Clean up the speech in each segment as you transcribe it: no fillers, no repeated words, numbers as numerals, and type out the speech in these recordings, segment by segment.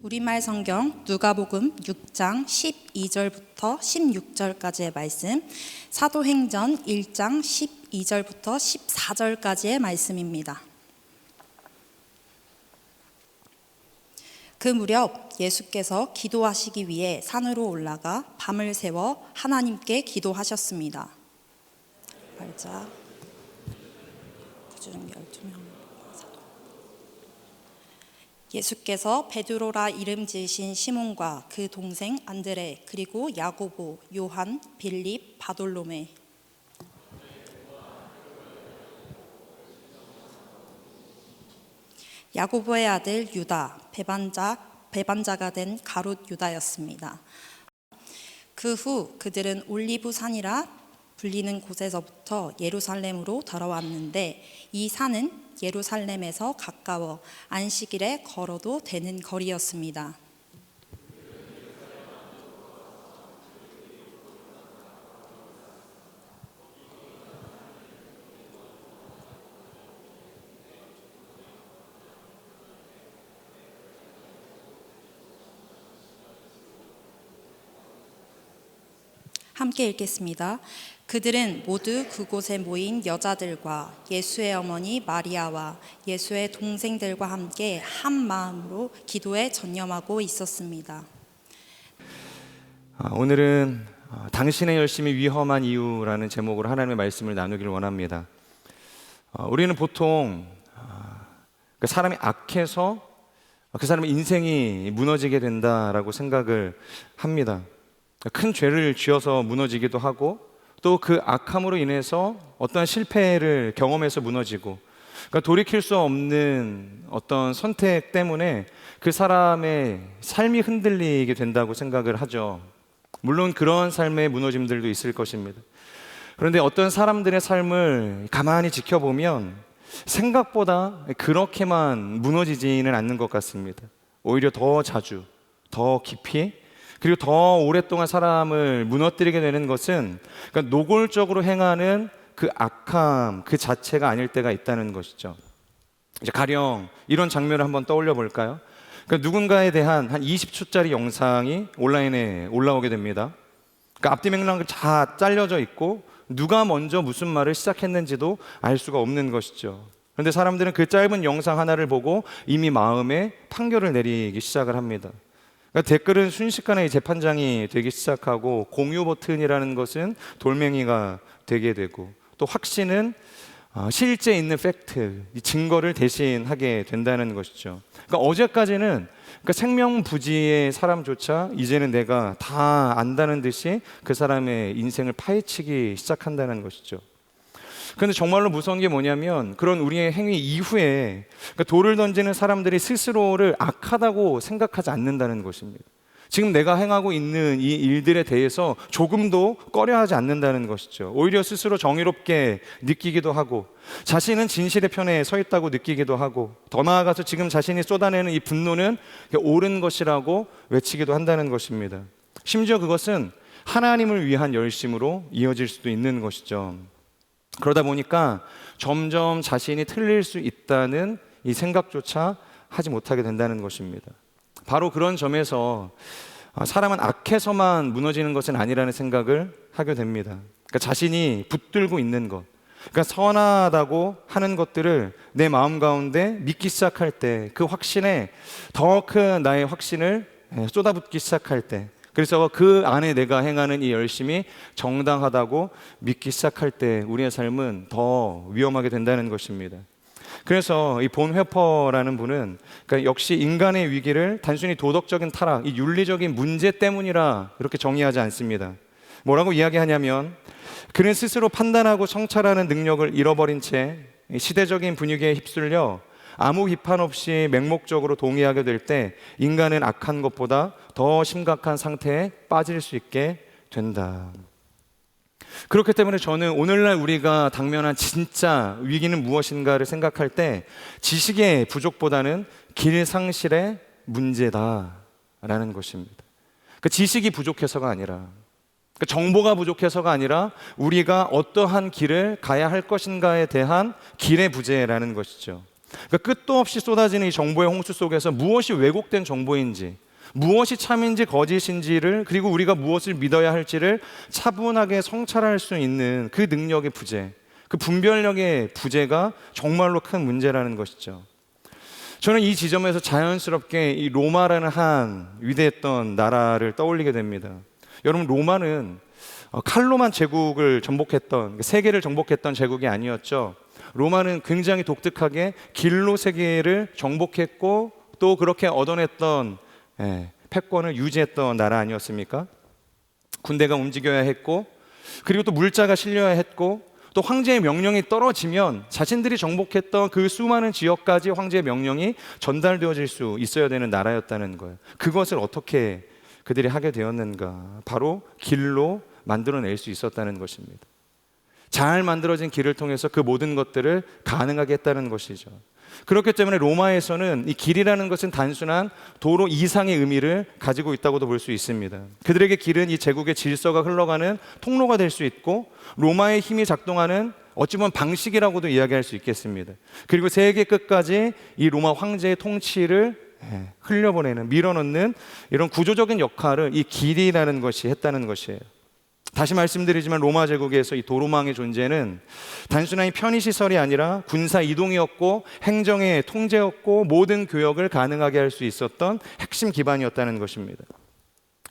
우리말 성경 누가복음 6장 12절부터 16절까지의 말씀, 사도행전 1장 12절부터 14절까지의 말씀입니다. 그 무렵 예수께서 기도하시기 위해 산으로 올라가 밤을 새워 하나님께 기도하셨습니다. 발자 그중 12명. 예수께서 베드로라 이름 지으신 시몬과 그 동생 안드레, 그리고 야고보, 요한, 빌립, 바돌로메, 야고보의 아들 유다, 배반자가 된 가룟 유다였습니다. 그 후 그들은 올리브 산이라 불리는 곳에서부터 예루살렘으로 돌아왔는데, 이 산은 예루살렘에서 가까워 안식일에 걸어도 되는 거리였습니다. 함께 읽겠습니다. 그들은 모두 그곳에 모인 여자들과 예수의 어머니 마리아와 예수의 동생들과 함께 한 마음으로 기도에 전념하고 있었습니다. 오늘은 당신의 열심이 위험한 이유라는 제목으로 하나님의 말씀을 나누기를 원합니다. 우리는 보통 그 사람이 악해서 그 사람의 인생이 무너지게 된다라고 생각을 합니다. 큰 죄를 지어서 무너지기도 하고, 또 그 악함으로 인해서 어떤 실패를 경험해서 무너지고, 그러니까 돌이킬 수 없는 어떤 선택 때문에 그 사람의 삶이 흔들리게 된다고 생각을 하죠. 물론 그런 삶의 무너짐들도 있을 것입니다. 그런데 어떤 사람들의 삶을 가만히 지켜보면 생각보다 그렇게만 무너지지는 않는 것 같습니다. 오히려 더 자주, 더 깊이, 그리고 더 오랫동안 사람을 무너뜨리게 되는 것은, 그러니까 노골적으로 행하는 그 악함 그 자체가 아닐 때가 있다는 것이죠. 이제 가령 이런 장면을 한번 떠올려 볼까요? 그러니까 누군가에 대한 한 20초짜리 영상이 온라인에 올라오게 됩니다. 그러니까 앞뒤 맥락이 다 잘려져 있고 누가 먼저 무슨 말을 시작했는지도 알 수가 없는 것이죠. 그런데 사람들은 그 짧은 영상 하나를 보고 이미 마음에 판결을 내리기 시작을 합니다. 그러니까 댓글은 순식간에 재판장이 되기 시작하고, 공유 버튼이라는 것은 돌멩이가 되게 되고, 또 확신은 실제 있는 팩트, 증거를 대신하게 된다는 것이죠. 그러니까 어제까지는 생명부지의 사람조차 이제는 내가 다 안다는 듯이 그 사람의 인생을 파헤치기 시작한다는 것이죠. 그런데 정말로 무서운 게 뭐냐면, 그런 우리의 행위 이후에 돌을 던지는 사람들이 스스로를 악하다고 생각하지 않는다는 것입니다. 지금 내가 행하고 있는 이 일들에 대해서 조금도 꺼려하지 않는다는 것이죠. 오히려 스스로 정의롭게 느끼기도 하고, 자신은 진실의 편에 서 있다고 느끼기도 하고, 더 나아가서 지금 자신이 쏟아내는 이 분노는 옳은 것이라고 외치기도 한다는 것입니다. 심지어 그것은 하나님을 위한 열심으로 이어질 수도 있는 것이죠. 그러다 보니까 점점 자신이 틀릴 수 있다는 이 생각조차 하지 못하게 된다는 것입니다. 바로 그런 점에서 사람은 악해서만 무너지는 것은 아니라는 생각을 하게 됩니다. 그러니까 자신이 붙들고 있는 것, 그러니까 선하다고 하는 것들을 내 마음 가운데 믿기 시작할 때, 그 확신에 더 큰 나의 확신을 쏟아붓기 시작할 때, 그래서 그 안에 내가 행하는 이 열심이 정당하다고 믿기 시작할 때 우리의 삶은 더 위험하게 된다는 것입니다. 그래서 이 본 회퍼라는 분은, 그러니까 역시 인간의 위기를 단순히 도덕적인 타락, 이 윤리적인 문제 때문이라 이렇게 정의하지 않습니다. 뭐라고 이야기하냐면, 그는 스스로 판단하고 성찰하는 능력을 잃어버린 채 시대적인 분위기에 휩쓸려 아무 비판 없이 맹목적으로 동의하게 될 때 인간은 악한 것보다 더 심각한 상태에 빠질 수 있게 된다. 그렇기 때문에 저는 오늘날 우리가 당면한 진짜 위기는 무엇인가를 생각할 때 지식의 부족보다는 길 상실의 문제다라는 것입니다. 그 지식이 부족해서가 아니라, 그 정보가 부족해서가 아니라 우리가 어떠한 길을 가야 할 것인가에 대한 길의 부재라는 것이죠. 그러니까 끝도 없이 쏟아지는 이 정보의 홍수 속에서 무엇이 왜곡된 정보인지, 무엇이 참인지 거짓인지를, 그리고 우리가 무엇을 믿어야 할지를 차분하게 성찰할 수 있는 그 능력의 부재, 그 분별력의 부재가 정말로 큰 문제라는 것이죠. 저는 이 지점에서 자연스럽게 이 로마라는 한 위대했던 나라를 떠올리게 됩니다. 여러분, 로마는 칼로만 제국을 정복했던, 세계를 정복했던 제국이 아니었죠. 로마는 굉장히 독특하게 길로 세계를 정복했고 또 그렇게 얻어냈던 패권을 유지했던 나라 아니었습니까? 군대가 움직여야 했고, 그리고 또 물자가 실려야 했고, 또 황제의 명령이 떨어지면 자신들이 정복했던 그 수많은 지역까지 황제의 명령이 전달되어질 수 있어야 되는 나라였다는 거예요. 그것을 어떻게 그들이 하게 되었는가? 바로 길로 만들어낼 수 있었다는 것입니다. 잘 만들어진 길을 통해서 그 모든 것들을 가능하게 했다는 것이죠. 그렇기 때문에 로마에서는 이 길이라는 것은 단순한 도로 이상의 의미를 가지고 있다고도 볼 수 있습니다. 그들에게 길은 이 제국의 질서가 흘러가는 통로가 될 수 있고, 로마의 힘이 작동하는 어찌 보면 방식이라고도 이야기할 수 있겠습니다. 그리고 세계 끝까지 이 로마 황제의 통치를 흘려보내는, 밀어넣는 이런 구조적인 역할을 이 길이라는 것이 했다는 것이에요. 다시 말씀드리지만 로마 제국에서 이 도로망의 존재는 단순한 편의시설이 아니라 군사 이동이었고 행정의 통제였고 모든 교역을 가능하게 할 수 있었던 핵심 기반이었다는 것입니다.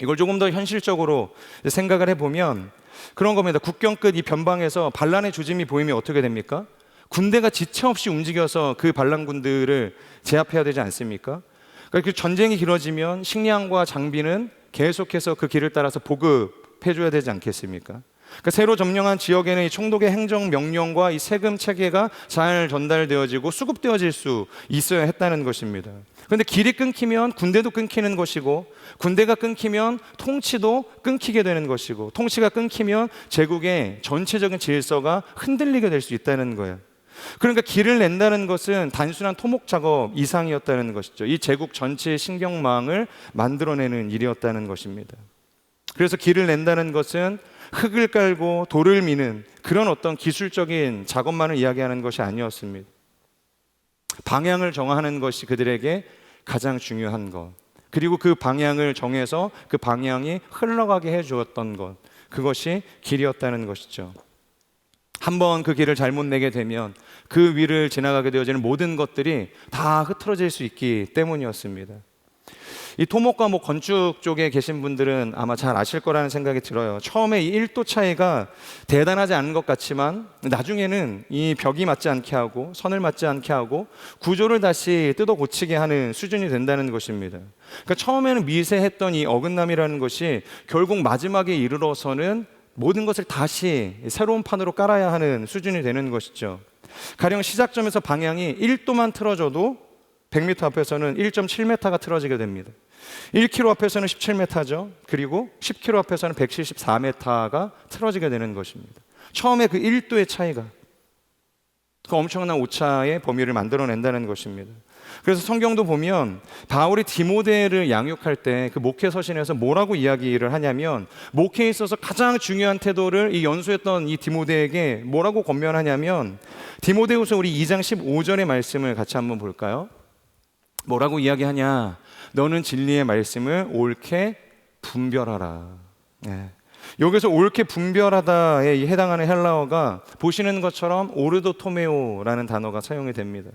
이걸 조금 더 현실적으로 생각을 해보면 그런 겁니다. 국경 끝 이 변방에서 반란의 조짐이 보이면 어떻게 됩니까? 군대가 지체 없이 움직여서 그 반란군들을 제압해야 되지 않습니까? 그러니까 그 전쟁이 길어지면 식량과 장비는 계속해서 그 길을 따라서 보급해줘야 되지 않겠습니까? 그러니까 새로 점령한 지역에는 이 총독의 행정 명령과 이 세금 체계가 잘 전달되어지고 수급되어질 수 있어야 했다는 것입니다. 그런데 길이 끊기면 군대도 끊기는 것이고, 군대가 끊기면 통치도 끊기게 되는 것이고, 통치가 끊기면 제국의 전체적인 질서가 흔들리게 될 수 있다는 거예요. 그러니까 길을 낸다는 것은 단순한 토목 작업 이상이었다는 것이죠. 이 제국 전체의 신경망을 만들어내는 일이었다는 것입니다. 그래서 길을 낸다는 것은 흙을 깔고 돌을 미는 그런 어떤 기술적인 작업만을 이야기하는 것이 아니었습니다. 방향을 정하는 것이 그들에게 가장 중요한 것, 그리고 그 방향을 정해서 그 방향이 흘러가게 해주었던 것, 그것이 길이었다는 것이죠. 한번 그 길을 잘못 내게 되면 그 위를 지나가게 되어지는 모든 것들이 다 흐트러질 수 있기 때문이었습니다. 이 토목과 건축 쪽에 계신 분들은 아마 잘 아실 거라는 생각이 들어요. 처음에 이 1도 차이가 대단하지 않은 것 같지만 나중에는 이 벽이 맞지 않게 하고 선을 맞지 않게 하고 구조를 다시 뜯어 고치게 하는 수준이 된다는 것입니다. 그러니까 처음에는 미세했던 이 어긋남이라는 것이 결국 마지막에 이르러서는 모든 것을 다시 새로운 판으로 깔아야 하는 수준이 되는 것이죠. 가령 시작점에서 방향이 1도만 틀어져도 100m 앞에서는 1.7m가 틀어지게 됩니다. 1km 앞에서는 17m죠. 그리고 10km 앞에서는 174m가 틀어지게 되는 것입니다. 처음에 그 1도의 차이가 그 엄청난 오차의 범위를 만들어낸다는 것입니다. 그래서 성경도 보면 바울이 디모데를 양육할 때 그 목회 서신에서 뭐라고 이야기를 하냐면, 목회에 있어서 가장 중요한 태도를 이 연수했던 이 디모데에게 뭐라고 권면하냐면, 디모데후서 우리 2장 15절의 말씀을 같이 한번 볼까요? 뭐라고 이야기하냐? 너는 진리의 말씀을 옳게 분별하라. 여기서 옳게 분별하다에 해당하는 헬라어가 보시는 것처럼 오르도토메오라는 단어가 사용이 됩니다.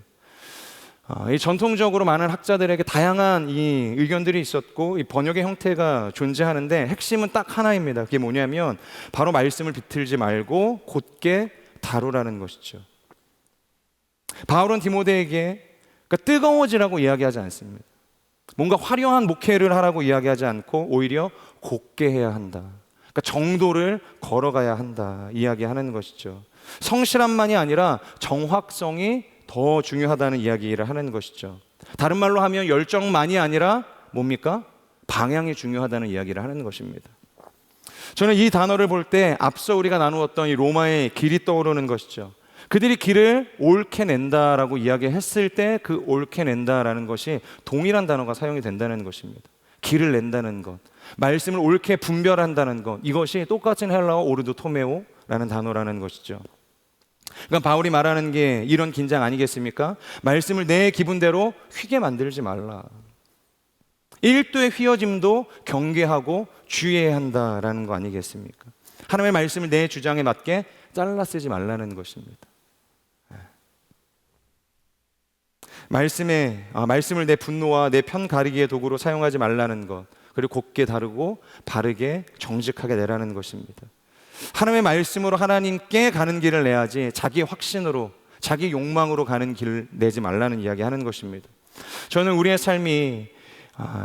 이 전통적으로 많은 학자들에게 다양한 이 의견들이 있었고 이 번역의 형태가 존재하는데 핵심은 딱 하나입니다. 그게 뭐냐면 바로 말씀을 비틀지 말고 곧게 다루라는 것이죠. 바울은 디모데에게 뜨거워지라고 이야기하지 않습니다. 뭔가 화려한 목회를 하라고 이야기하지 않고 오히려 곧게 해야 한다. 그러니까 정도를 걸어가야 한다 이야기하는 것이죠. 성실함만이 아니라 정확성이 더 중요하다는 이야기를 하는 것이죠. 다른 말로 하면 열정만이 아니라 뭡니까? 방향이 중요하다는 이야기를 하는 것입니다. 저는 이 단어를 볼 때 앞서 우리가 나누었던 이 로마의 길이 떠오르는 것이죠. 그들이 길을 옳게 낸다라고 이야기했을 때 그 옳게 낸다라는 것이 동일한 단어가 사용이 된다는 것입니다. 길을 낸다는 것, 말씀을 옳게 분별한다는 것, 이것이 똑같은 헬라어 오르도토메오라는 단어라는 것이죠. 그러니까 바울이 말하는 게 이런 긴장 아니겠습니까? 말씀을 내 기분대로 휘게 만들지 말라. 1도의 휘어짐도 경계하고 주의해야 한다라는 거 아니겠습니까? 하나님의 말씀을 내 주장에 맞게 잘라 쓰지 말라는 것입니다. 말씀을 내 분노와 내 편 가리기의 도구로 사용하지 말라는 것, 그리고 곱게 다루고 바르게 정직하게 내라는 것입니다. 하나님의 말씀으로 하나님께 가는 길을 내야지 자기 확신으로 자기 욕망으로 가는 길을 내지 말라는 이야기 하는 것입니다. 저는 우리의 삶이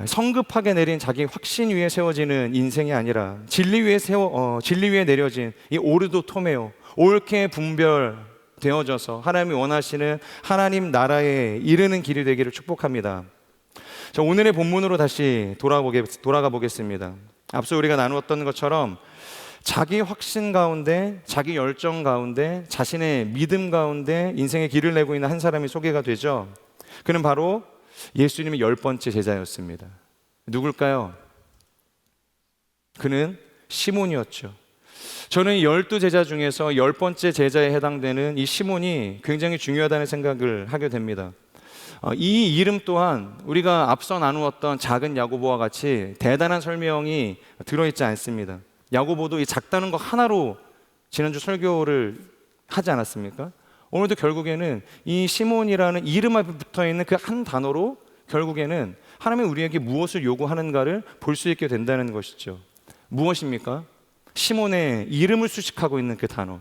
성급하게 내린 자기 확신 위에 세워지는 인생이 아니라 진리 위에 내려진 이 오르도 토메오, 옳게 분별되어져서 하나님이 원하시는 하나님 나라에 이르는 길이 되기를 축복합니다. 자, 오늘의 본문으로 다시 돌아가 보겠습니다. 앞서 우리가 나누었던 것처럼 자기 확신 가운데, 자기 열정 가운데, 자신의 믿음 가운데 인생의 길을 내고 있는 한 사람이 소개가 되죠. 그는 바로 예수님의 10번째 제자였습니다. 누굴까요? 그는 시몬이었죠. 저는 12제자 중에서 10번째 제자에 해당되는 이 시몬이 굉장히 중요하다는 생각을 하게 됩니다. 이 이름 또한 우리가 앞서 나누었던 작은 야고보와 같이 대단한 설명이 들어있지 않습니다. 야고보도 이 작다는 거 하나로 지난주 설교를 하지 않았습니까? 오늘도 결국에는 이 시몬이라는 이름 앞에 붙어있는 그 한 단어로 결국에는 하나님이 우리에게 무엇을 요구하는가를 볼 수 있게 된다는 것이죠. 무엇입니까? 시몬의 이름을 수식하고 있는 그 단어,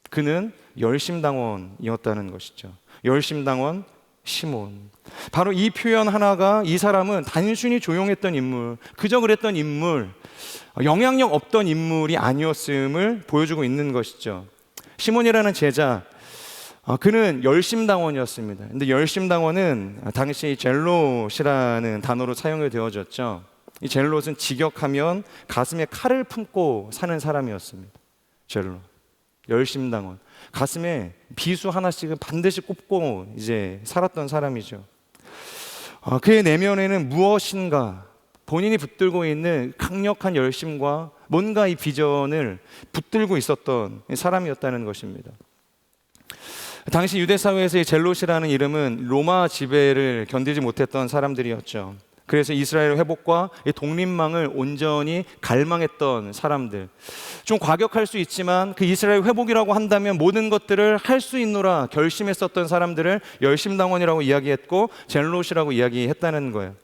그는 열심당원이었다는 것이죠. 열심당원 시몬. 바로 이 표현 하나가 이 사람은 단순히 조용했던 인물, 그저 그랬던 인물, 영향력 없던 인물이 아니었음을 보여주고 있는 것이죠. 시몬이라는 제자, 그는 열심당원이었습니다. 근데 열심당원은 당시 젤롯이라는 단어로 사용이 되어졌죠. 이 젤롯은 직역하면 가슴에 칼을 품고 사는 사람이었습니다. 젤롯, 열심당원, 가슴에 비수 하나씩은 반드시 꼽고 이제 살았던 사람이죠. 그의 내면에는 무엇인가 본인이 붙들고 있는 강력한 열심과 뭔가 이 비전을 붙들고 있었던 사람이었다는 것입니다. 당시 유대 사회에서의 젤롯이라는 이름은 로마 지배를 견디지 못했던 사람들이었죠. 그래서 이스라엘 회복과 독립망을 온전히 갈망했던 사람들. 좀 과격할 수 있지만 그 이스라엘 회복이라고 한다면 모든 것들을 할 수 있노라 결심했었던 사람들을 열심당원이라고 이야기했고 젤롯이라고 이야기했다는 거예요.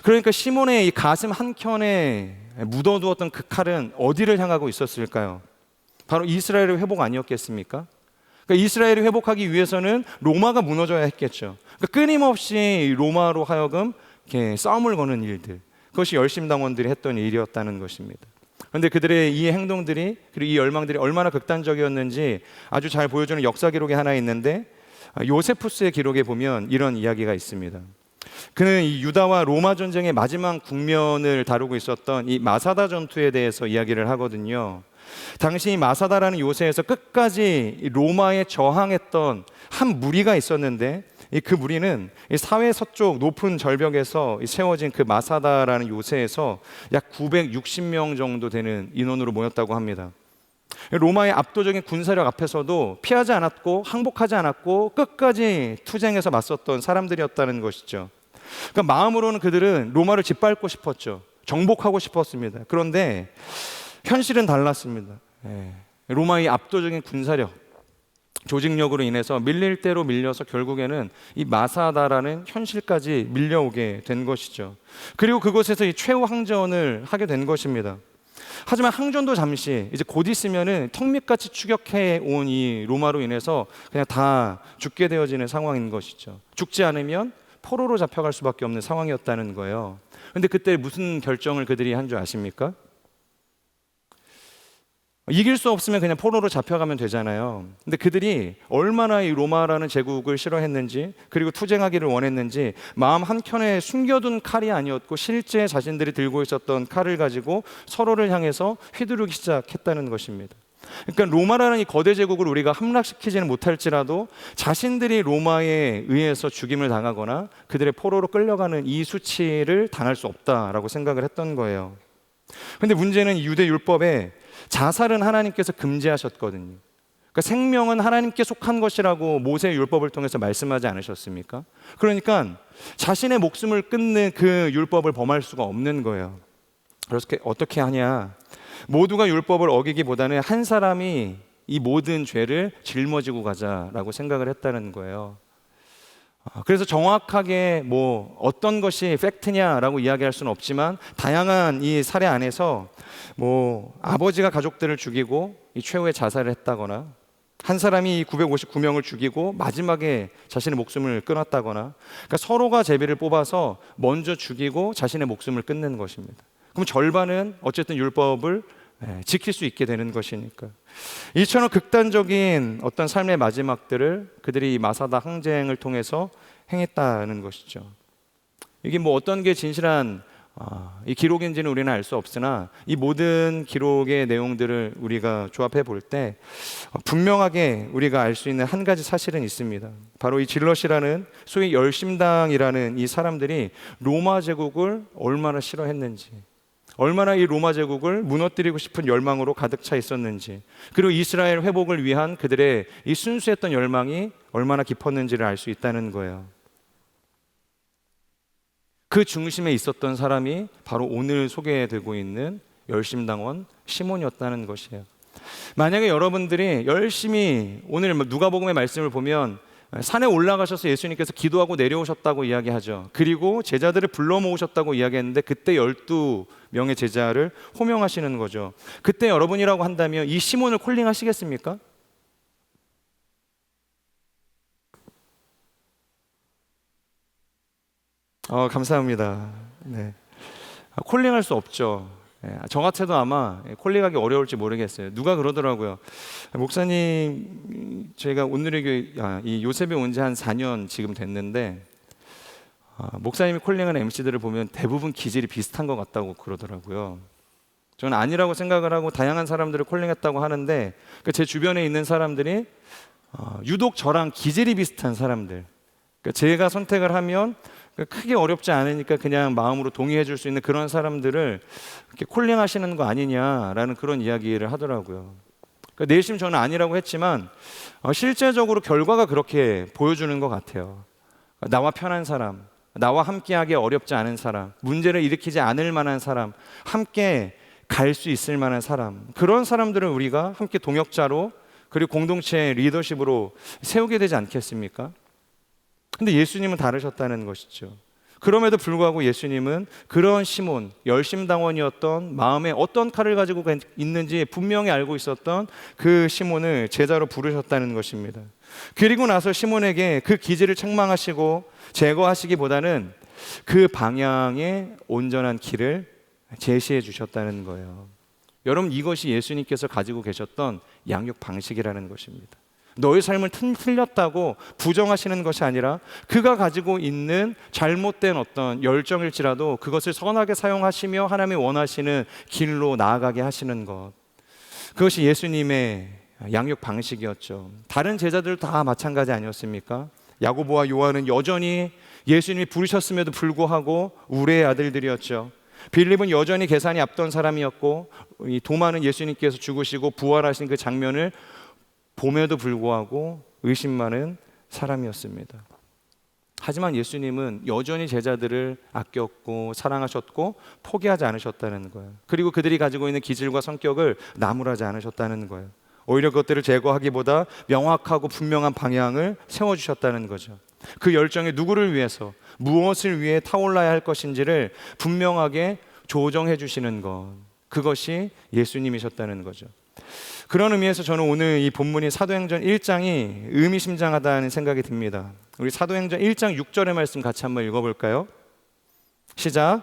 그러니까 시몬의 이 가슴 한켠에 묻어두었던 그 칼은 어디를 향하고 있었을까요? 바로 이스라엘의 회복 아니었겠습니까? 그러니까 이스라엘이 회복하기 위해서는 로마가 무너져야 했겠죠. 그러니까 끊임없이 로마로 하여금 이렇게 싸움을 거는 일들, 그것이 열심당원들이 했던 일이었다는 것입니다. 그런데 그들의 이 행동들이, 그리고 이 열망들이 얼마나 극단적이었는지 아주 잘 보여주는 역사 기록이 하나 있는데, 요세푸스의 기록에 보면 이런 이야기가 있습니다. 그는 이 유다와 로마 전쟁의 마지막 국면을 다루고 있었던 이 마사다 전투에 대해서 이야기를 하거든요. 당시 마사다라는 요새에서 끝까지 로마에 저항했던 한 무리가 있었는데, 그 무리는 사회 서쪽 높은 절벽에서 세워진 그 마사다라는 요새에서 약 960명 정도 되는 인원으로 모였다고 합니다. 로마의 압도적인 군사력 앞에서도 피하지 않았고 항복하지 않았고 끝까지 투쟁해서 맞섰던 사람들이었다는 것이죠. 그러니까 마음으로는 그들은 로마를 짓밟고 싶었죠. 정복하고 싶었습니다. 그런데 현실은 달랐습니다. 로마의 압도적인 군사력, 조직력으로 인해서 밀릴 대로 밀려서 결국에는 이 마사다라는 현실까지 밀려오게 된 것이죠. 그리고 그곳에서 이 최후 항전을 하게 된 것입니다. 하지만 항전도 잠시, 이제 곧 있으면은 턱밑같이 추격해 온 이 로마로 인해서 그냥 다 죽게 되어지는 상황인 것이죠. 죽지 않으면 포로로 잡혀갈 수밖에 없는 상황이었다는 거예요. 그런데 그때 무슨 결정을 그들이 한 줄 아십니까? 이길 수 없으면 그냥 포로로 잡혀가면 되잖아요. 근데 그들이 얼마나 이 로마라는 제국을 싫어했는지, 그리고 투쟁하기를 원했는지 마음 한켠에 숨겨둔 칼이 아니었고 실제 자신들이 들고 있었던 칼을 가지고 서로를 향해서 휘두르기 시작했다는 것입니다. 그러니까 로마라는 이 거대 제국을 우리가 함락시키지는 못할지라도 자신들이 로마에 의해서 죽임을 당하거나 그들의 포로로 끌려가는 이 수치를 당할 수 없다라고 생각을 했던 거예요. 그런데 문제는 유대 율법에 자살은 하나님께서 금지하셨거든요. 그러니까 생명은 하나님께 속한 것이라고 모세의 율법을 통해서 말씀하지 않으셨습니까? 그러니까 자신의 목숨을 끊는 그 율법을 범할 수가 없는 거예요. 그래서 어떻게 하냐? 모두가 율법을 어기기보다는 한 사람이 이 모든 죄를 짊어지고 가자라고 생각을 했다는 거예요. 그래서 정확하게 뭐 어떤 것이 팩트냐라고 이야기할 수는 없지만 다양한 이 사례 안에서 뭐 아버지가 가족들을 죽이고 이 최후의 자살을 했다거나, 한 사람이 959명을 죽이고 마지막에 자신의 목숨을 끊었다거나, 그러니까 서로가 제비를 뽑아서 먼저 죽이고 자신의 목숨을 끊는 것입니다. 그럼 절반은 어쨌든 율법을 지킬 수 있게 되는 것이니까. 이처럼 극단적인 어떤 삶의 마지막들을 그들이 마사다 항쟁을 통해서 행했다는 것이죠. 이게 뭐 어떤 게 진실한 이 기록인지는 우리는 알 수 없으나 이 모든 기록의 내용들을 우리가 조합해 볼 때 분명하게 우리가 알 수 있는 한 가지 사실은 있습니다. 바로 이 질럿이라는 소위 열심당이라는 이 사람들이 로마 제국을 얼마나 싫어했는지, 얼마나 이 로마 제국을 무너뜨리고 싶은 열망으로 가득 차 있었는지, 그리고 이스라엘 회복을 위한 그들의 이 순수했던 열망이 얼마나 깊었는지를 알 수 있다는 거예요. 그 중심에 있었던 사람이 바로 오늘 소개되고 있는 열심당원 시몬이었다는 것이에요. 만약에 여러분들이 열심히 오늘 누가복음의 말씀을 보면 산에 올라가셔서 예수님께서 기도하고 내려오셨다고 이야기하죠. 그리고 제자들을 불러 모으셨다고 이야기했는데 그때 12명의 제자를 호명하시는 거죠. 그때 여러분이라고 한다면 이 시몬을 콜링하시겠습니까? 감사합니다. 네. 콜링할 수 없죠. 저 같아도 아마 콜링하기 어려울지 모르겠어요. 누가 그러더라고요. 목사님, 저희가 온누리교회 이 요셉에 온 지 한 4년 지금 됐는데 목사님이 콜링하는 MC들을 보면 대부분 기질이 비슷한 것 같다고 그러더라고요. 저는 아니라고 생각을 하고 다양한 사람들을 콜링했다고 하는데 제 주변에 있는 사람들이 유독 저랑 기질이 비슷한 사람들, 제가 선택을 하면 크게 어렵지 않으니까 그냥 마음으로 동의해 줄 수 있는 그런 사람들을 이렇게 콜링하시는 거 아니냐라는 그런 이야기를 하더라고요. 내심 저는 아니라고 했지만 실제적으로 결과가 그렇게 보여주는 것 같아요. 나와 편한 사람, 나와 함께하기 어렵지 않은 사람, 문제를 일으키지 않을 만한 사람, 함께 갈 수 있을 만한 사람, 그런 사람들을 우리가 함께 동역자로 그리고 공동체 리더십으로 세우게 되지 않겠습니까? 근데 예수님은 다르셨다는 것이죠. 그럼에도 불구하고 예수님은 그런 시몬, 열심당원이었던 마음에 어떤 칼을 가지고 있는지 분명히 알고 있었던 그 시몬을 제자로 부르셨다는 것입니다. 그리고 나서 시몬에게 그 기질을 책망하시고 제거하시기보다는 그 방향의 온전한 길을 제시해 주셨다는 거예요. 여러분, 이것이 예수님께서 가지고 계셨던 양육 방식이라는 것입니다. 너의 삶을 틀렸다고 부정하시는 것이 아니라 그가 가지고 있는 잘못된 어떤 열정일지라도 그것을 선하게 사용하시며 하나님이 원하시는 길로 나아가게 하시는 것, 그것이 예수님의 양육 방식이었죠. 다른 제자들 다 마찬가지 아니었습니까? 야고보와 요한은 여전히 예수님이 부르셨음에도 불구하고 우레의 아들들이었죠. 빌립은 여전히 계산이 앞던 사람이었고, 이 도마는 예수님께서 죽으시고 부활하신 그 장면을 봄에도 불구하고 의심 많은 사람이었습니다. 하지만 예수님은 여전히 제자들을 아꼈고 사랑하셨고 포기하지 않으셨다는 거예요. 그리고 그들이 가지고 있는 기질과 성격을 나무라지 않으셨다는 거예요. 오히려 그것들을 제거하기보다 명확하고 분명한 방향을 세워주셨다는 거죠. 그 열정이 누구를 위해서, 무엇을 위해 타올라야 할 것인지를 분명하게 조정해 주시는 것, 그것이 예수님이셨다는 거죠. 그런 의미에서 저는 오늘 이 본문이 사도행전 1장이 의미심장하다는 생각이 듭니다. 우리 사도행전 1장 6절의 말씀 같이 한번 읽어볼까요? 시작.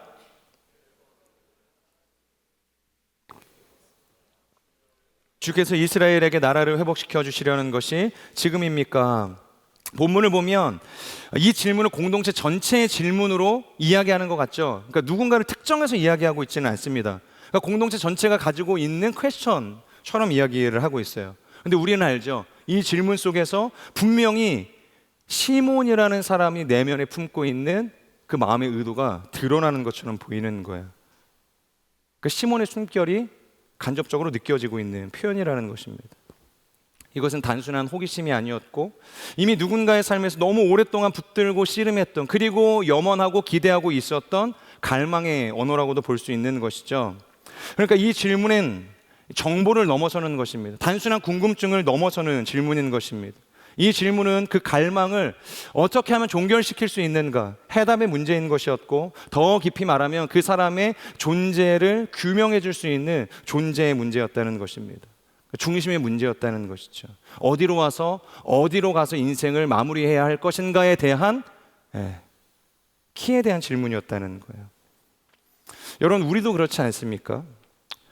주께서 이스라엘에게 나라를 회복시켜 주시려는 것이 지금입니까? 본문을 보면 이 질문을 공동체 전체의 질문으로 이야기하는 것 같죠. 그러니까 누군가를 특정해서 이야기하고 있지는 않습니다. 그러니까 공동체 전체가 가지고 있는 퀘스천처럼 이야기를 하고 있어요. 근데 우리는 알죠. 이 질문 속에서 분명히 시몬이라는 사람이 내면에 품고 있는 그 마음의 의도가 드러나는 것처럼 보이는 거예요. 그 시몬의 숨결이 간접적으로 느껴지고 있는 표현이라는 것입니다. 이것은 단순한 호기심이 아니었고 이미 누군가의 삶에서 너무 오랫동안 붙들고 씨름했던, 그리고 염원하고 기대하고 있었던 갈망의 언어라고도 볼 수 있는 것이죠. 그러니까 이 질문은 정보를 넘어서는 것입니다. 단순한 궁금증을 넘어서는 질문인 것입니다. 이 질문은 그 갈망을 어떻게 하면 종결시킬 수 있는가, 해답의 문제인 것이었고, 더 깊이 말하면 그 사람의 존재를 규명해 줄 수 있는 존재의 문제였다는 것입니다. 중심의 문제였다는 것이죠. 어디로 와서 어디로 가서 인생을 마무리해야 할 것인가에 대한 키에 대한 질문이었다는 거예요. 여러분, 우리도 그렇지 않습니까?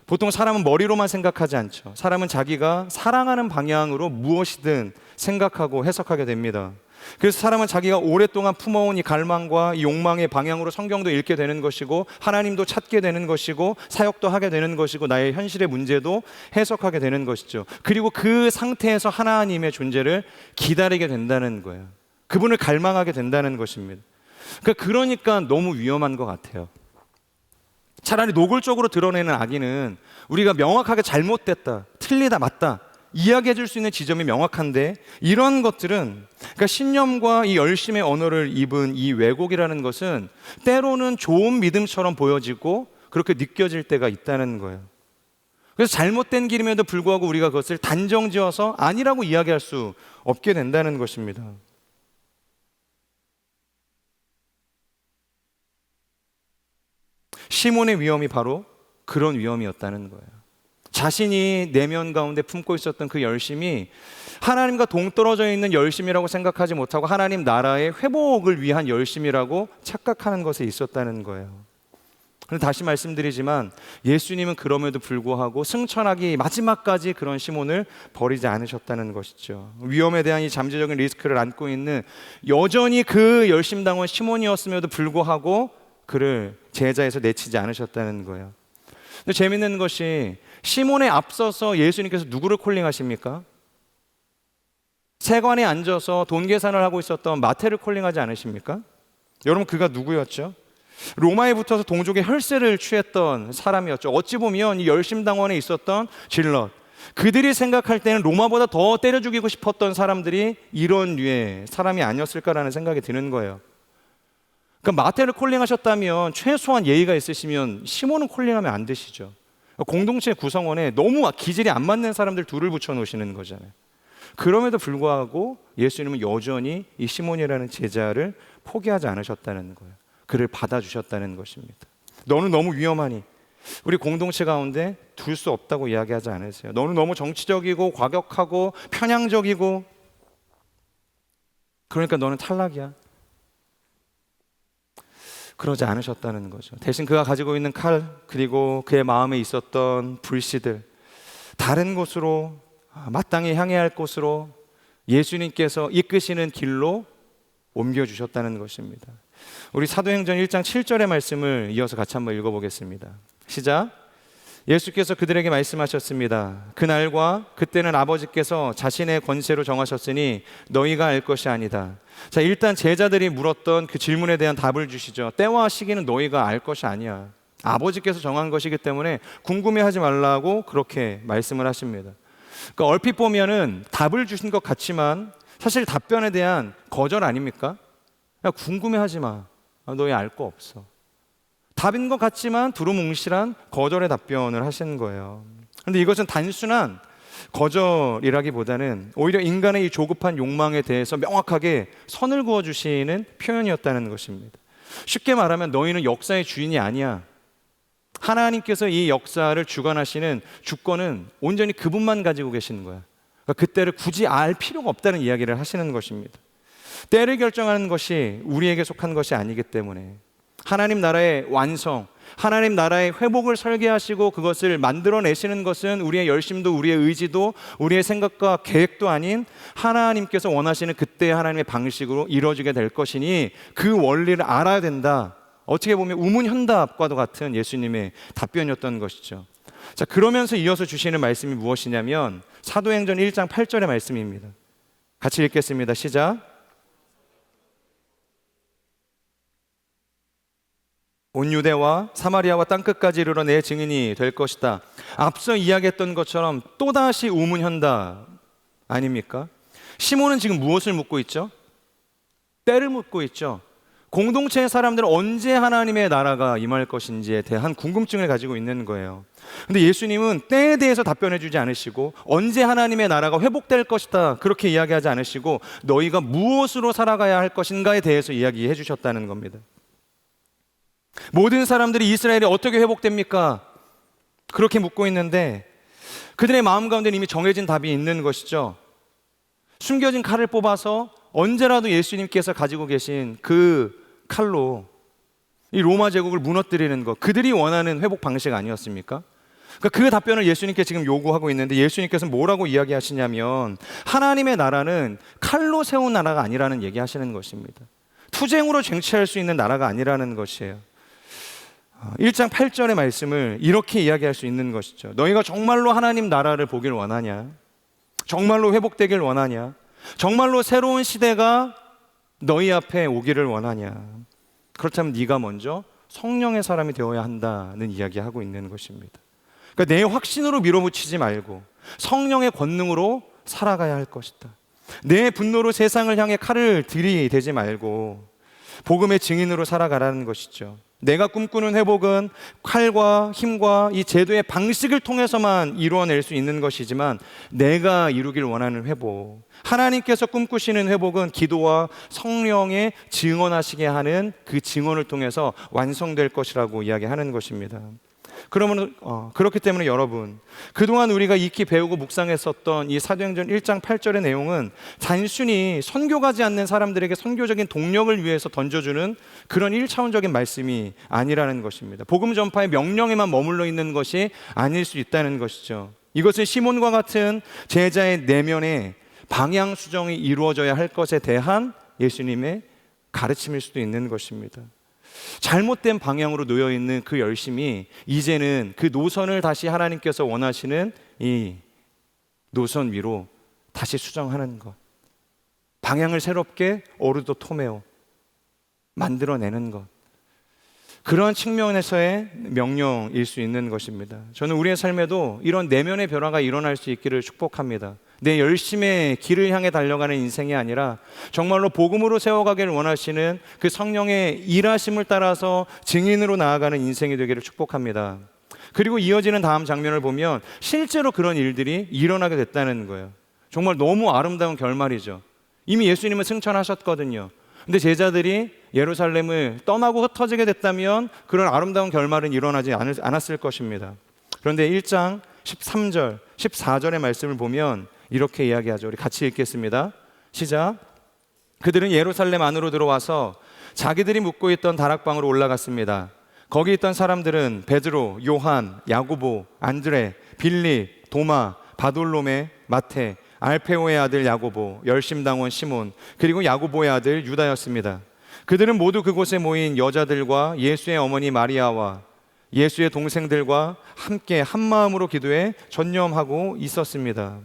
보통 사람은 머리로만 생각하지 않죠. 사람은 자기가 사랑하는 방향으로 무엇이든 생각하고 해석하게 됩니다. 그래서 사람은 자기가 오랫동안 품어온 이 갈망과 이 욕망의 방향으로 성경도 읽게 되는 것이고, 하나님도 찾게 되는 것이고, 사역도 하게 되는 것이고, 나의 현실의 문제도 해석하게 되는 것이죠. 그리고 그 상태에서 하나님의 존재를 기다리게 된다는 거예요. 그분을 갈망하게 된다는 것입니다. 그러니까 너무 위험한 것 같아요. 차라리 노골적으로 드러내는 악의는 우리가 명확하게 잘못됐다, 틀리다, 맞다 이야기해 줄 수 있는 지점이 명확한데, 이런 것들은, 그러니까 신념과 이 열심의 언어를 입은 이 왜곡이라는 것은 때로는 좋은 믿음처럼 보여지고 그렇게 느껴질 때가 있다는 거예요. 그래서 잘못된 길임에도 불구하고 우리가 그것을 단정지어서 아니라고 이야기할 수 없게 된다는 것입니다. 시몬의 위험이 바로 그런 위험이었다는 거예요. 자신이 내면 가운데 품고 있었던 그 열심이 하나님과 동떨어져 있는 열심이라고 생각하지 못하고 하나님 나라의 회복을 위한 열심이라고 착각하는 것에 있었다는 거예요. 그런데 다시 말씀드리지만 예수님은 그럼에도 불구하고 승천하기 마지막까지 그런 시몬을 버리지 않으셨다는 것이죠. 위험에 대한 이 잠재적인 리스크를 안고 있는 여전히 그 열심당원 시몬이었음에도 불구하고 그를 제자에서 내치지 않으셨다는 거예요. 근데 재밌는 것이 시몬에 앞서서 예수님께서 누구를 콜링하십니까? 세관에 앉아서 돈 계산을 하고 있었던 마태를 콜링하지 않으십니까? 여러분, 그가 누구였죠? 로마에 붙어서 동족의 혈세를 취했던 사람이었죠. 어찌 보면 이 열심당원에 있었던 질럿, 그들이 생각할 때는 로마보다 더 때려 죽이고 싶었던 사람들이 이런 류의 사람이 아니었을까라는 생각이 드는 거예요. 그러니까 마태를 콜링하셨다면 최소한 예의가 있으시면 시몬은 콜링하면 안 되시죠. 공동체 구성원에 너무 기질이 안 맞는 사람들 둘을 붙여놓으시는 거잖아요. 그럼에도 불구하고 예수님은 여전히 이 시몬이라는 제자를 포기하지 않으셨다는 거예요. 그를 받아주셨다는 것입니다. 너는 너무 위험하니 우리 공동체 가운데 둘 수 없다고 이야기하지 않으세요. 너는 너무 정치적이고 과격하고 편향적이고 그러니까 너는 탈락이야. 그러지 않으셨다는 거죠. 대신 그가 가지고 있는 칼, 그리고 그의 마음에 있었던 불씨들, 다른 곳으로, 마땅히 향해야 할 곳으로 예수님께서 이끄시는 길로 옮겨주셨다는 것입니다. 우리 사도행전 1장 7절의 말씀을 이어서 같이 한번 읽어보겠습니다. 시작. 예수께서 그들에게 말씀하셨습니다. 그날과 그때는 아버지께서 자신의 권세로 정하셨으니 너희가 알 것이 아니다. 자, 일단 제자들이 물었던 그 질문에 대한 답을 주시죠. 때와 시기는 너희가 알 것이 아니야. 아버지께서 정한 것이기 때문에 궁금해하지 말라고 그렇게 말씀을 하십니다. 그러니까 얼핏 보면은 답을 주신 것 같지만 사실 답변에 대한 거절 아닙니까? 야, 궁금해하지 마. 너희 알 거 없어. 답인 것 같지만 두루뭉실한 거절의 답변을 하시는 거예요. 그런데 이것은 단순한 거절이라기보다는 오히려 인간의 이 조급한 욕망에 대해서 명확하게 선을 그어주시는 표현이었다는 것입니다. 쉽게 말하면 너희는 역사의 주인이 아니야. 하나님께서 이 역사를 주관하시는 주권은 온전히 그분만 가지고 계시는 거야. 그러니까 그때를 굳이 알 필요가 없다는 이야기를 하시는 것입니다. 때를 결정하는 것이 우리에게 속한 것이 아니기 때문에 하나님 나라의 완성, 하나님 나라의 회복을 설계하시고 그것을 만들어내시는 것은 우리의 열심도 우리의 의지도 우리의 생각과 계획도 아닌 하나님께서 원하시는 그때의 하나님의 방식으로 이루어지게 될 것이니 그 원리를 알아야 된다. 어떻게 보면 우문현답과도 같은 예수님의 답변이었던 것이죠. 자, 그러면서 이어서 주시는 말씀이 무엇이냐면 사도행전 1장 8절의 말씀입니다. 같이 읽겠습니다. 시작. 온 유대와 사마리아와 땅끝까지 이르러 내 증인이 될 것이다. 앞서 이야기했던 것처럼 또다시 우문현답, 아닙니까? 시몬은 지금 무엇을 묻고 있죠? 때를 묻고 있죠. 공동체의 사람들은 언제 하나님의 나라가 임할 것인지에 대한 궁금증을 가지고 있는 거예요. 근데 예수님은 때에 대해서 답변해 주지 않으시고 언제 하나님의 나라가 회복될 것이다 그렇게 이야기하지 않으시고 너희가 무엇으로 살아가야 할 것인가에 대해서 이야기해 주셨다는 겁니다. 모든 사람들이 이스라엘이 어떻게 회복됩니까? 그렇게 묻고 있는데 그들의 마음 가운데는 이미 정해진 답이 있는 것이죠. 숨겨진 칼을 뽑아서 언제라도 예수님께서 가지고 계신 그 칼로 이 로마 제국을 무너뜨리는 것, 그들이 원하는 회복 방식 아니었습니까? 그러니까 그 답변을 예수님께 지금 요구하고 있는데 예수님께서 뭐라고 이야기하시냐면 하나님의 나라는 칼로 세운 나라가 아니라는 얘기하시는 것입니다. 투쟁으로 쟁취할 수 있는 나라가 아니라는 것이에요. 1장 8절의 말씀을 이렇게 이야기할 수 있는 것이죠. 너희가 정말로 하나님 나라를 보길 원하냐? 정말로 회복되길 원하냐? 정말로 새로운 시대가 너희 앞에 오기를 원하냐? 그렇다면 네가 먼저 성령의 사람이 되어야 한다는 이야기하고 있는 것입니다. 그러니까 내 확신으로 밀어붙이지 말고 성령의 권능으로 살아가야 할 것이다. 내 분노로 세상을 향해 칼을 들이대지 말고 복음의 증인으로 살아가라는 것이죠. 내가 꿈꾸는 회복은 칼과 힘과 이 제도의 방식을 통해서만 이루어낼 수 있는 것이지만 내가 이루길 원하는 회복, 하나님께서 꿈꾸시는 회복은 기도와 성령의 증언하시게 하는 그 증언을 통해서 완성될 것이라고 이야기하는 것입니다. 그러면 그렇기 때문에 여러분, 그동안 우리가 익히 배우고 묵상했었던 이 사도행전 1장 8절의 내용은 단순히 선교가지 않는 사람들에게 선교적인 동력을 위해서 던져주는 그런 1차원적인 말씀이 아니라는 것입니다. 복음 전파의 명령에만 머물러 있는 것이 아닐 수 있다는 것이죠. 이것은 시몬과 같은 제자의 내면에 방향 수정이 이루어져야 할 것에 대한 예수님의 가르침일 수도 있는 것입니다. 잘못된 방향으로 놓여 있는 그 열심이 이제는 그 노선을 다시 하나님께서 원하시는 이 노선 위로 다시 수정하는 것, 방향을 새롭게 오르도 토메오 만들어내는 것, 그런 측면에서의 명령일 수 있는 것입니다. 저는 우리의 삶에도 이런 내면의 변화가 일어날 수 있기를 축복합니다. 내 열심의 길을 향해 달려가는 인생이 아니라 정말로 복음으로 세워가기를 원하시는 그 성령의 일하심을 따라서 증인으로 나아가는 인생이 되기를 축복합니다. 그리고 이어지는 다음 장면을 보면 실제로 그런 일들이 일어나게 됐다는 거예요. 정말 너무 아름다운 결말이죠. 이미 예수님은 승천하셨거든요. 근데 제자들이 예루살렘을 떠나고 흩어지게 됐다면 그런 아름다운 결말은 일어나지 않았을 것입니다. 그런데 1장 13절, 14절의 말씀을 보면 이렇게 이야기하죠. 우리 같이 읽겠습니다. 시작. 그들은 예루살렘 안으로 들어와서 자기들이 묵고 있던 다락방으로 올라갔습니다. 거기 있던 사람들은 베드로, 요한, 야고보, 안드레, 빌립, 도마, 바돌로메, 마테, 알페오의 아들 야고보, 열심당원 시몬, 그리고 야고보의 아들 유다였습니다. 그들은 모두 그곳에 모인 여자들과 예수의 어머니 마리아와 예수의 동생들과 함께 한마음으로 기도에 전념하고 있었습니다.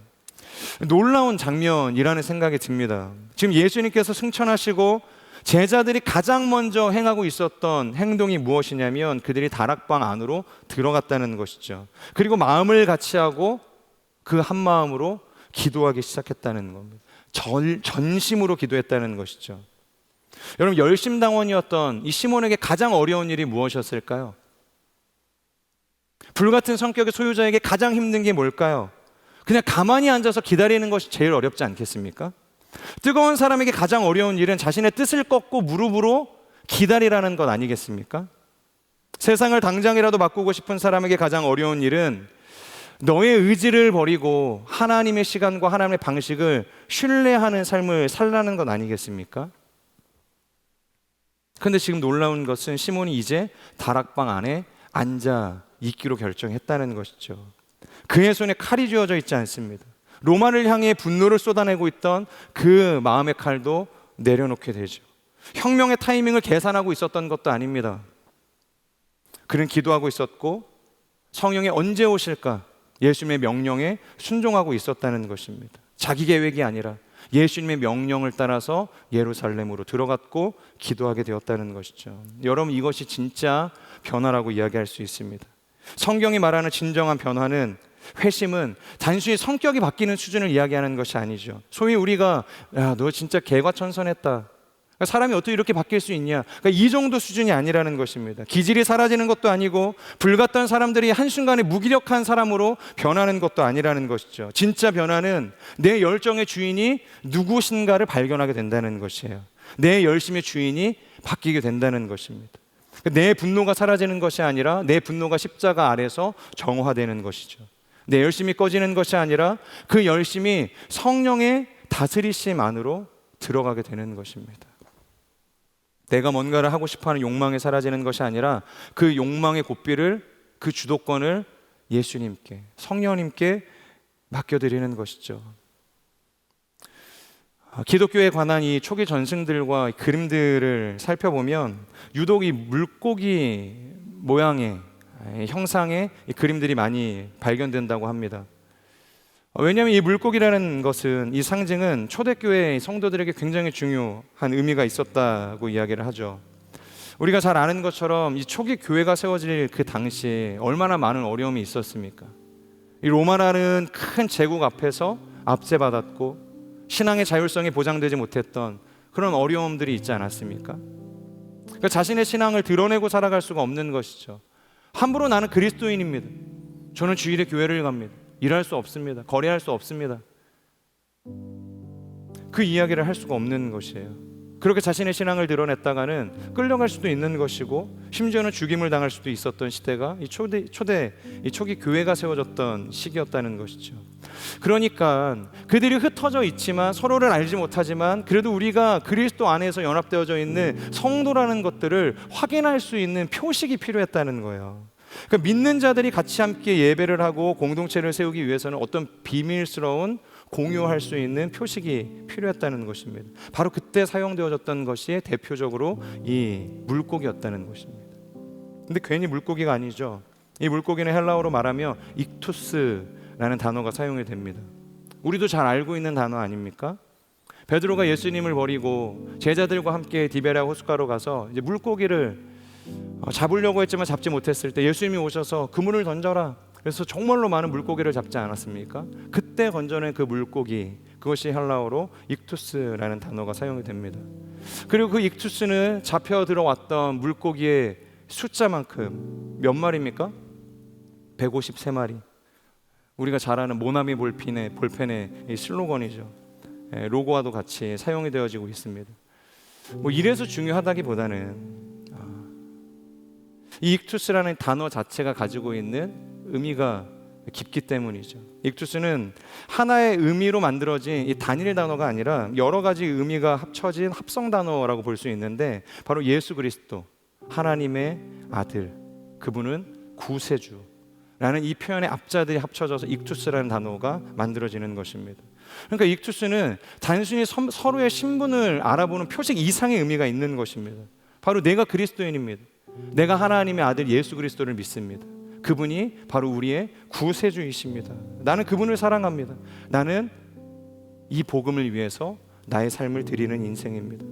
놀라운 장면이라는 생각이 듭니다. 지금 예수님께서 승천하시고 제자들이 가장 먼저 행하고 있었던 행동이 무엇이냐면 그들이 다락방 안으로 들어갔다는 것이죠. 그리고 마음을 같이 하고 그 한마음으로 기도하기 시작했다는 겁니다. 전심으로 기도했다는 것이죠. 여러분, 열심당원이었던 이 시몬에게 가장 어려운 일이 무엇이었을까요? 불같은 성격의 소유자에게 가장 힘든 게 뭘까요? 그냥 가만히 앉아서 기다리는 것이 제일 어렵지 않겠습니까? 뜨거운 사람에게 가장 어려운 일은 자신의 뜻을 꺾고 무릎으로 기다리라는 것 아니겠습니까? 세상을 당장이라도 바꾸고 싶은 사람에게 가장 어려운 일은 너의 의지를 버리고 하나님의 시간과 하나님의 방식을 신뢰하는 삶을 살라는 것 아니겠습니까? 그런데 지금 놀라운 것은 시몬이 이제 다락방 안에 앉아 있기로 결정했다는 것이죠. 그의 손에 칼이 쥐어져 있지 않습니다. 로마를 향해 분노를 쏟아내고 있던 그 마음의 칼도 내려놓게 되죠. 혁명의 타이밍을 계산하고 있었던 것도 아닙니다. 그는 기도하고 있었고 성령이 언제 오실까 예수님의 명령에 순종하고 있었다는 것입니다. 자기 계획이 아니라 예수님의 명령을 따라서 예루살렘으로 들어갔고 기도하게 되었다는 것이죠. 여러분, 이것이 진짜 변화라고 이야기할 수 있습니다. 성경이 말하는 진정한 변화는 회심은 단순히 성격이 바뀌는 수준을 이야기하는 것이 아니죠. 소위 우리가 야, 너 진짜 개과천선했다. 사람이 어떻게 이렇게 바뀔 수 있냐? 그러니까 이 정도 수준이 아니라는 것입니다. 기질이 사라지는 것도 아니고 불같던 사람들이 한순간에 무기력한 사람으로 변하는 것도 아니라는 것이죠. 진짜 변화는 내 열정의 주인이 누구신가를 발견하게 된다는 것이에요. 내 열심의 주인이 바뀌게 된다는 것입니다. 내 분노가 사라지는 것이 아니라 내 분노가 십자가 아래서 정화되는 것이죠. 내 열심이 꺼지는 것이 아니라 그 열심이 성령의 다스리심 안으로 들어가게 되는 것입니다. 내가 뭔가를 하고 싶어하는 욕망이 사라지는 것이 아니라 그 욕망의 고삐를, 그 주도권을 예수님께, 성령님께 맡겨드리는 것이죠. 기독교에 관한 이 초기 전승들과 그림들을 살펴보면 유독 이 물고기 모양의 형상의 이 그림들이 많이 발견된다고 합니다. 왜냐하면 이 물고기라는 것은, 이 상징은 초대교회 성도들에게 굉장히 중요한 의미가 있었다고 이야기를 하죠. 우리가 잘 아는 것처럼 이 초기 교회가 세워질 그 당시에 얼마나 많은 어려움이 있었습니까? 이 로마라는 큰 제국 앞에서 압제받았고 신앙의 자율성이 보장되지 못했던 그런 어려움들이 있지 않았습니까? 그러니까 자신의 신앙을 드러내고 살아갈 수가 없는 것이죠. 함부로 나는 그리스도인입니다, 저는 주일에 교회를 갑니다, 일할 수 없습니다, 거래할 수 없습니다, 그 이야기를 할 수가 없는 것이에요. 그렇게 자신의 신앙을 드러냈다가는 끌려갈 수도 있는 것이고 심지어는 죽임을 당할 수도 있었던 시대가 이 초기 교회가 세워졌던 시기였다는 것이죠. 그러니까 그들이 흩어져 있지만 서로를 알지 못하지만 그래도 우리가 그리스도 안에서 연합되어져 있는 성도라는 것들을 확인할 수 있는 표식이 필요했다는 거예요. 그러니까 믿는 자들이 같이 함께 예배를 하고 공동체를 세우기 위해서는 어떤 비밀스러운 공유할 수 있는 표식이 필요했다는 것입니다. 바로 그때 사용되어졌던 것이 대표적으로 이 물고기였다는 것입니다. 근데 괜히 물고기가 아니죠. 이 물고기는 헬라어로 말하면 익투스라는 단어가 사용이 됩니다. 우리도 잘 알고 있는 단어 아닙니까? 베드로가 예수님을 버리고 제자들과 함께 디베랴 호숫가로 가서 이제 물고기를 잡으려고 했지만 잡지 못했을 때 예수님이 오셔서 그물을 던져라, 그래서 정말로 많은 물고기를 잡지 않았습니까? 그때 건져낸 그 물고기, 그것이 헬라어로 익투스라는 단어가 사용이 됩니다. 그리고 그 익투스는 잡혀 들어왔던 물고기의 숫자만큼 몇 마리입니까? 153마리. 우리가 잘 아는 모나미 볼펜의 이 슬로건이죠. 로고와도 같이 사용이 되어지고 있습니다. 뭐 이래서 중요하다기보다는 이 익투스라는 단어 자체가 가지고 있는 의미가 깊기 때문이죠. 익투스는 하나의 의미로 만들어진 이 단일 단어가 아니라 여러 가지 의미가 합쳐진 합성 단어라고 볼 수 있는데, 바로 예수 그리스도, 하나님의 아들, 그분은 구세주라는 이 표현의 앞자들이 합쳐져서 익투스라는 단어가 만들어지는 것입니다. 그러니까 익투스는 단순히 서로의 신분을 알아보는 표식 이상의 의미가 있는 것입니다. 바로 내가 그리스도인입니다, 내가 하나님의 아들 예수 그리스도를 믿습니다, 그분이 바로 우리의 구세주이십니다, 나는 그분을 사랑합니다, 나는 이 복음을 위해서 나의 삶을 드리는 인생입니다.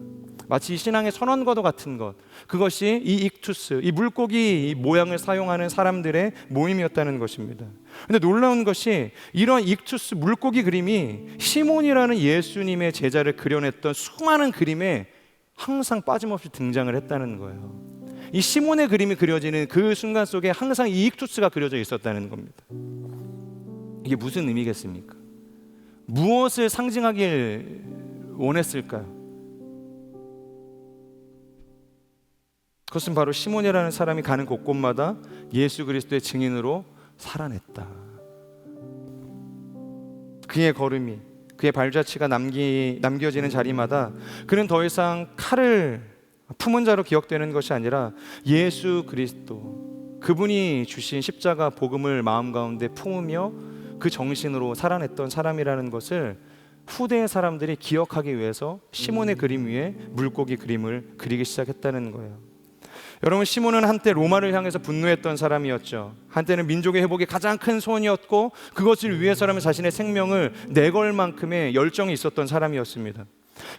마치 이 신앙의 선언과도 같은 것, 그것이 이 익투스, 이 물고기 모양을 사용하는 사람들의 모임이었다는 것입니다. 그런데 놀라운 것이 이런 익투스 물고기 그림이 시몬이라는 예수님의 제자를 그려냈던 수많은 그림에 항상 빠짐없이 등장을 했다는 거예요. 이 시몬의 그림이 그려지는 그 순간 속에 항상 이 익투스가 그려져 있었다는 겁니다. 이게 무슨 의미겠습니까? 무엇을 상징하길 원했을까요? 그것은 바로 시몬이라는 사람이 가는 곳곳마다 예수 그리스도의 증인으로 살아냈다. 그의 걸음이, 그의 발자취가 남겨지는 자리마다 그는 더 이상 칼을 품은 자로 기억되는 것이 아니라 예수 그리스도, 그분이 주신 십자가 복음을 마음 가운데 품으며 그 정신으로 살아냈던 사람이라는 것을 후대의 사람들이 기억하기 위해서 시몬의 그림 위에 물고기 그림을 그리기 시작했다는 거예요. 여러분, 시몬은 한때 로마를 향해서 분노했던 사람이었죠. 한때는 민족의 회복이 가장 큰 소원이었고 그것을 위해서라면 자신의 생명을 내걸 만큼의 열정이 있었던 사람이었습니다.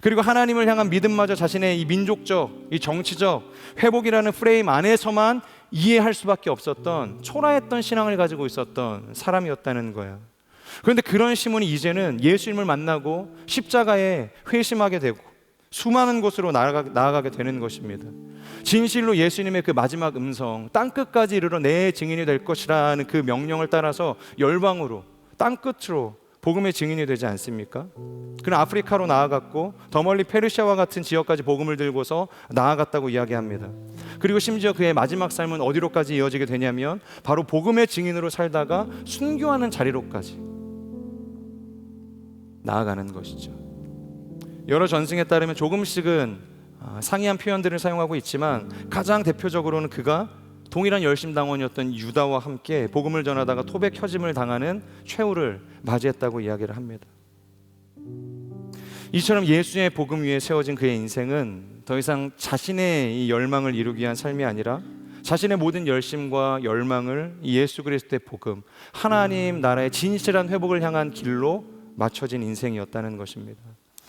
그리고 하나님을 향한 믿음마저 자신의 이 민족적, 이 정치적 회복이라는 프레임 안에서만 이해할 수밖에 없었던 초라했던 신앙을 가지고 있었던 사람이었다는 거야. 그런데 그런 시몬이 이제는 예수님을 만나고 십자가에 회심하게 되고 수많은 곳으로 나아가게 되는 것입니다. 진실로 예수님의 그 마지막 음성, 땅끝까지 이르러 내 증인이 될 것이라는 그 명령을 따라서 열방으로, 땅끝으로 복음의 증인이 되지 않습니까? 그는 아프리카로 나아갔고 더 멀리 페르시아와 같은 지역까지 복음을 들고서 나아갔다고 이야기합니다. 그리고 심지어 그의 마지막 삶은 어디로까지 이어지게 되냐면 바로 복음의 증인으로 살다가 순교하는 자리로까지 나아가는 것이죠. 여러 전승에 따르면 조금씩은 상이한 표현들을 사용하고 있지만 가장 대표적으로는 그가 동일한 열심당원이었던 유다와 함께 복음을 전하다가 토백 혀짐을 당하는 최후를 맞이했다고 이야기를 합니다. 이처럼 예수의 복음 위에 세워진 그의 인생은 더 이상 자신의 이 열망을 이루기 위한 삶이 아니라 자신의 모든 열심과 열망을 예수 그리스도의 복음, 하나님 나라의 진실한 회복을 향한 길로 맞춰진 인생이었다는 것입니다.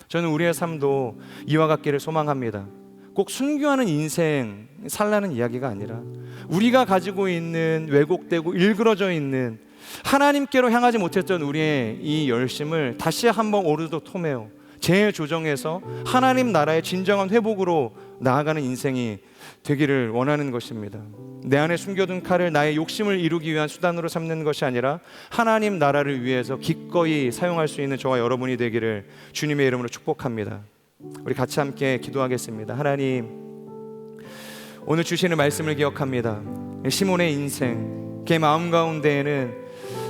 저는 우리의 삶도 이와 같기를 소망합니다. 꼭 순교하는 인생 살라는 이야기가 아니라 우리가 가지고 있는 왜곡되고 일그러져 있는 하나님께로 향하지 못했던 우리의 이 열심을 다시 한번 오르도토메오 재조정해서 하나님 나라의 진정한 회복으로 나아가는 인생이 되기를 원하는 것입니다. 내 안에 숨겨둔 칼을 나의 욕심을 이루기 위한 수단으로 삼는 것이 아니라 하나님 나라를 위해서 기꺼이 사용할 수 있는 저와 여러분이 되기를 주님의 이름으로 축복합니다. 우리 같이 함께 기도하겠습니다. 하나님, 오늘 주시는 말씀을 기억합니다. 시몬의 인생, 그의 마음 가운데에는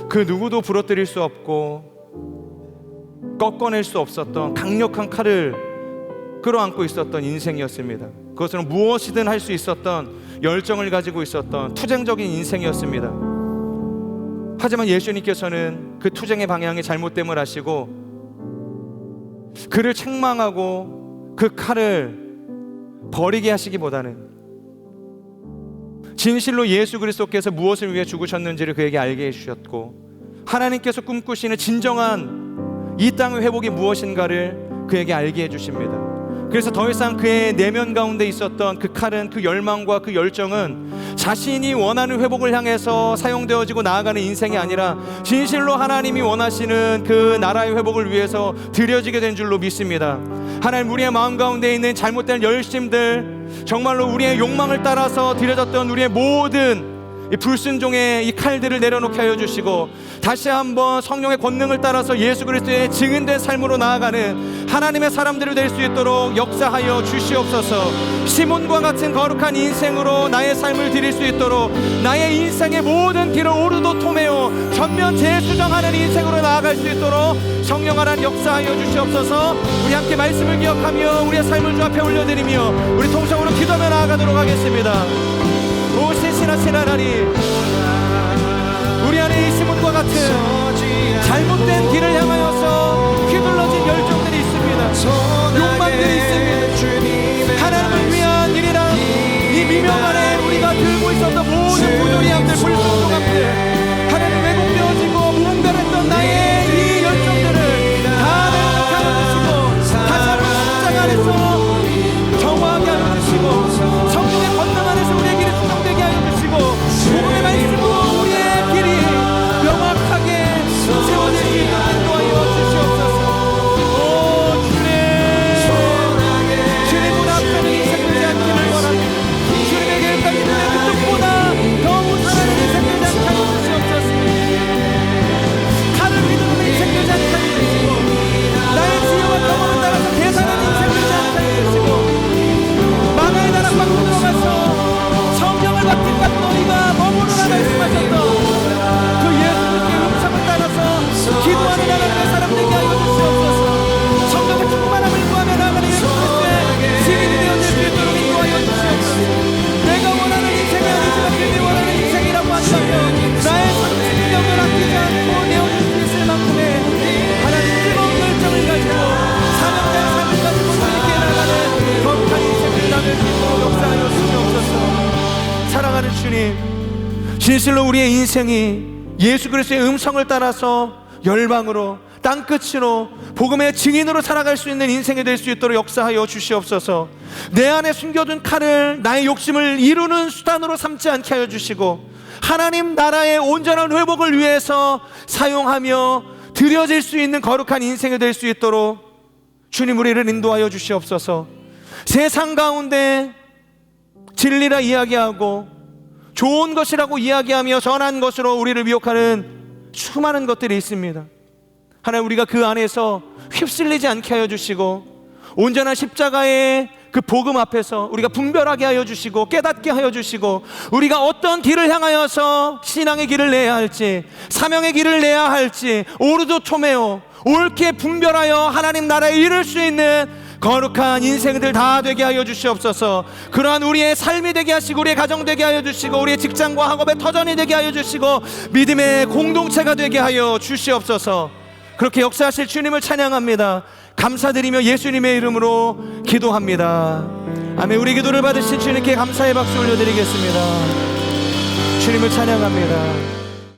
그 누구도 부러뜨릴 수 없고 꺾어낼 수 없었던 강력한 칼을 끌어안고 있었던 인생이었습니다. 그것은 무엇이든 할 수 있었던 열정을 가지고 있었던 투쟁적인 인생이었습니다. 하지만 예수님께서는 그 투쟁의 방향이 잘못됨을 아시고 그를 책망하고 그 칼을 버리게 하시기보다는 진실로 예수 그리스도께서 무엇을 위해 죽으셨는지를 그에게 알게 해주셨고 하나님께서 꿈꾸시는 진정한 이 땅의 회복이 무엇인가를 그에게 알게 해주십니다. 그래서 더 이상 그의 내면 가운데 있었던 그 칼은, 그 열망과 그 열정은 자신이 원하는 회복을 향해서 사용되어지고 나아가는 인생이 아니라 진실로 하나님이 원하시는 그 나라의 회복을 위해서 드려지게 된 줄로 믿습니다. 하나님, 우리의 마음 가운데 있는 잘못된 열심들, 정말로 우리의 욕망을 따라서 드려졌던 우리의 모든 이 불순종의 이 칼들을 내려놓게 하여 주시고 다시 한번 성령의 권능을 따라서 예수 그리스도의 증인된 삶으로 나아가는 하나님의 사람들이 될 수 있도록 역사하여 주시옵소서. 시몬과 같은 거룩한 인생으로 나의 삶을 드릴 수 있도록 나의 인생의 모든 길을 오르도토메오 전면 재수정하는 인생으로 나아갈 수 있도록 성령 하나님 역사하여 주시옵소서. 우리 함께 말씀을 기억하며 우리의 삶을 주 앞에 올려드리며 우리 통성으로 기도하며 나아가도록 하겠습니다. 오 신실하신 하나님, 우리 안에 이 시몬과 같은 잘못된 길을 향하여서 휘둘러진 열정들이 있습니다. 욕망들이 있습니다. 하나님을 위한 일이란 이 미명 안에 우리가 들고 있었던 모든 부조리함들, 불순종함들, 하나님 왜곡되어지고 무분별했던 나의 이 열정들을 다 내려놓게 하여 주시고 다시 한번 십자가 안에서 정화하게 하여 주시고 성령의 권능 안에서 우리의 길이 수정되게 하여 주시고 복음의 말씀으로 우리의 길이 명확하게 세워질 수 있도록 인도하여 주시옵소서. 오 주님 문 앞에는 인생 되지 않기를 원합니다. 주님에게 일단 기도의 그 뜻보다 더 무사한 인생 되지 않게 하여 주시옵소서. 칼을 휘두르는 인생 되지 않게 하여 주시고 나의 지혜와 경험을 따라서 계산하는 인생 되지 않게 하여 주시고 만화의 나라 밖으로 들어가서 성령을 받기 까지 너희가 머무르라 말씀하셨던 그 예수님의 음성을 따라서 기도하는 하나님의 사람 되게 하여 주시옵소서. 성령의 충만함을 구하며 나아가는 예수 그리스도의 증인이 되어질 수 있도록 인도하여 주시옵소서. 내가 원하는 인생이 아니지만 주님이 원하는 인생이라고 한다면 나의 생명을 아끼지 않고 내어줄 수 있을 만큼의 하나님 뜨거운 열정을 가지고 사명자의 삶을 가지고 주님께 나아가는 거룩한 인생을 나눌 수 있도록 역사하여 주시옵소서. 사랑하는 주님, 진실로 우리의 인생이 예수 그리스도의 음성을 따라서 열방으로 땅끝으로 복음의 증인으로 살아갈 수 있는 인생이 될 수 있도록 역사하여 주시옵소서. 내 안에 숨겨둔 칼을 나의 욕심을 이루는 수단으로 삼지 않게 하여 주시고, 하나님 나라의 온전한 회복을 위해서 사용하며 드려질 수 있는 거룩한 인생이 될 수 있도록 주님 우리를 인도하여 주시옵소서. 세상 가운데 진리라 이야기하고 좋은 것이라고 이야기하며 선한 것으로 우리를 미혹하는 수많은 것들이 있습니다. 하나님, 우리가 그 안에서 휩쓸리지 않게 하여 주시고, 온전한 십자가의 그 복음 앞에서 우리가 분별하게 하여 주시고, 깨닫게 하여 주시고, 우리가 어떤 길을 향하여서 신앙의 길을 내야 할지, 사명의 길을 내야 할지 오르도 토메오 옳게 분별하여 하나님 나라에 이룰 수 있는 거룩한 인생들 다 되게 하여 주시옵소서. 그러한 우리의 삶이 되게 하시고, 우리의 가정 되게 하여 주시고, 우리의 직장과 학업의 터전이 되게 하여 주시고, 믿음의 공동체가 되게 하여 주시옵소서. 그렇게 역사하실 주님을 찬양합니다. 감사드리며 예수님의 이름으로 기도합니다. 아멘. 우리 기도를 받으신 주님께 감사의 박수 올려드리겠습니다. 주님을 찬양합니다.